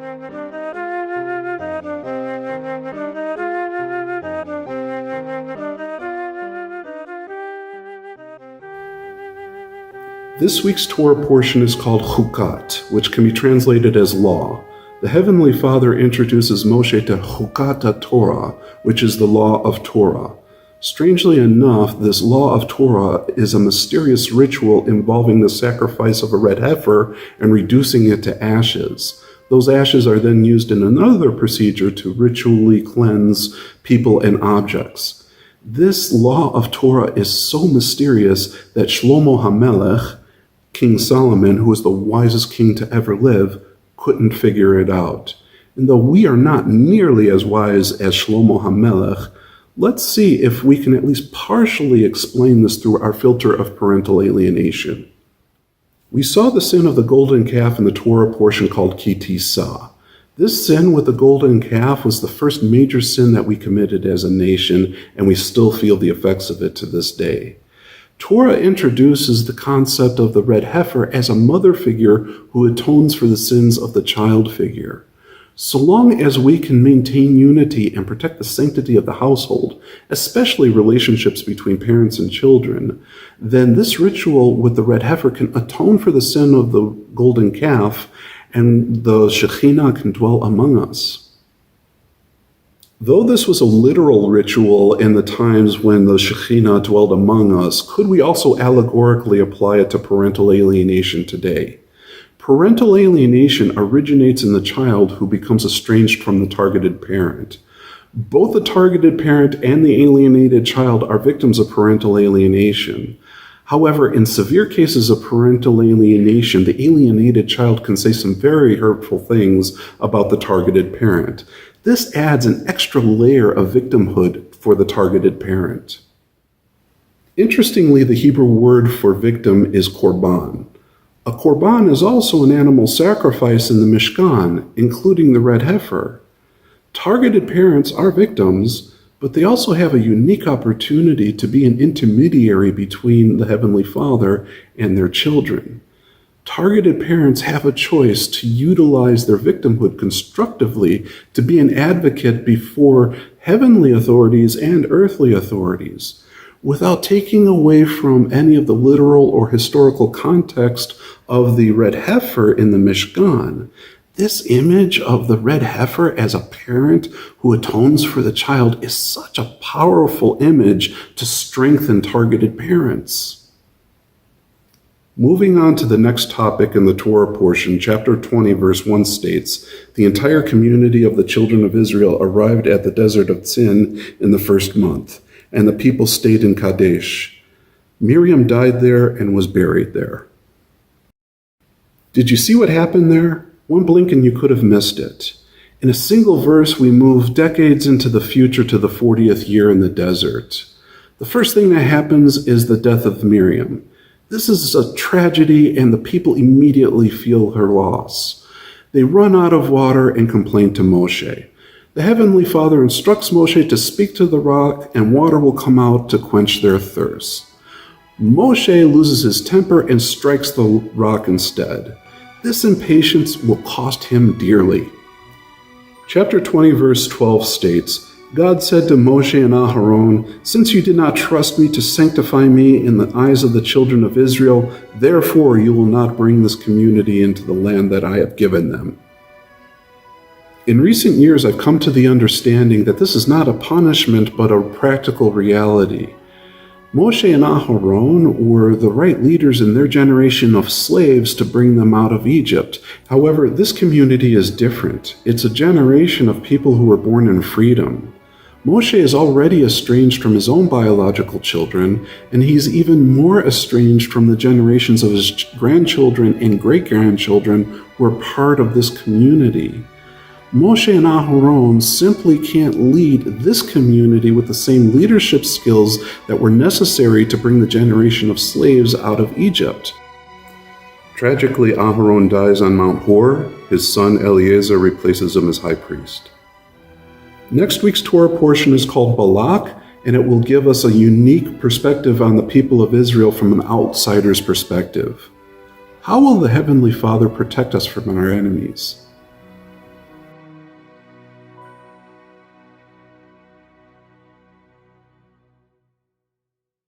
This week's Torah portion is called Chukat, which can be translated as law. The Heavenly Father introduces Moshe to Chukat Torah, which is the law of Torah. Strangely enough, this law of Torah is a mysterious ritual involving the sacrifice of a red heifer and reducing it to ashes. Those ashes are then used in another procedure to ritually cleanse people and objects. This law of Torah is so mysterious that Shlomo HaMelech, King Solomon, who was the wisest king to ever live, couldn't figure it out. And though we are not nearly as wise as Shlomo HaMelech, let's see if we can at least partially explain this through our filter of parental alienation. We saw the sin of the golden calf in the Torah portion called Ki Tisa. This sin with the golden calf was the first major sin that we committed as a nation, and we still feel the effects of it to this day. Torah introduces the concept of the red heifer as a mother figure who atones for the sins of the child figure. So long as we can maintain unity and protect the sanctity of the household, especially relationships between parents and children, then this ritual with the red heifer can atone for the sin of the golden calf, and the Shekhinah can dwell among us. Though this was a literal ritual in the times when the Shekhinah dwelled among us, could we also allegorically apply it to parental alienation today? Parental alienation originates in the child who becomes estranged from the targeted parent. Both the targeted parent and the alienated child are victims of parental alienation. However, in severe cases of parental alienation, the alienated child can say some very hurtful things about the targeted parent. This adds an extra layer of victimhood for the targeted parent. Interestingly, the Hebrew word for victim is korban. A korban is also an animal sacrifice in the Mishkan, including the red heifer. Targeted parents are victims, but they also have a unique opportunity to be an intermediary between the Heavenly Father and their children. Targeted parents have a choice to utilize their victimhood constructively to be an advocate before heavenly authorities and earthly authorities, without taking away from any of the literal or historical context of the red heifer in the Mishkan. This image of the red heifer as a parent who atones for the child is such a powerful image to strengthen targeted parents. Moving on to the next topic in the Torah portion, chapter 20, verse 1 states, "The entire community of the children of Israel arrived at the desert of Tzin in the first month, and the people stayed in Kadesh. Miriam died there and was buried there." Did you see what happened there? One blink and you could have missed it. In a single verse, we move decades into the future to the 40th year in the desert. The first thing that happens is the death of Miriam. This is a tragedy, and the people immediately feel her loss. They run out of water and complain to Moshe. The Heavenly Father instructs Moshe to speak to the rock, and water will come out to quench their thirst. Moshe loses his temper and strikes the rock instead. This impatience will cost him dearly. Chapter 20, verse 12 states, "God said to Moshe and Aharon, 'Since you did not trust me to sanctify me in the eyes of the children of Israel, therefore you will not bring this community into the land that I have given them.'" In recent years, I've come to the understanding that this is not a punishment, but a practical reality. Moshe and Aharon were the right leaders in their generation of slaves to bring them out of Egypt. However, this community is different. It's a generation of people who were born in freedom. Moshe is already estranged from his own biological children, and he's even more estranged from the generations of his grandchildren and great-grandchildren who are part of this community. Moshe and Aharon simply can't lead this community with the same leadership skills that were necessary to bring the generation of slaves out of Egypt. Tragically, Aharon dies on Mount Hor. His son Eliezer replaces him as high priest. Next week's Torah portion is called Balak, and it will give us a unique perspective on the people of Israel from an outsider's perspective. How will the Heavenly Father protect us from our enemies?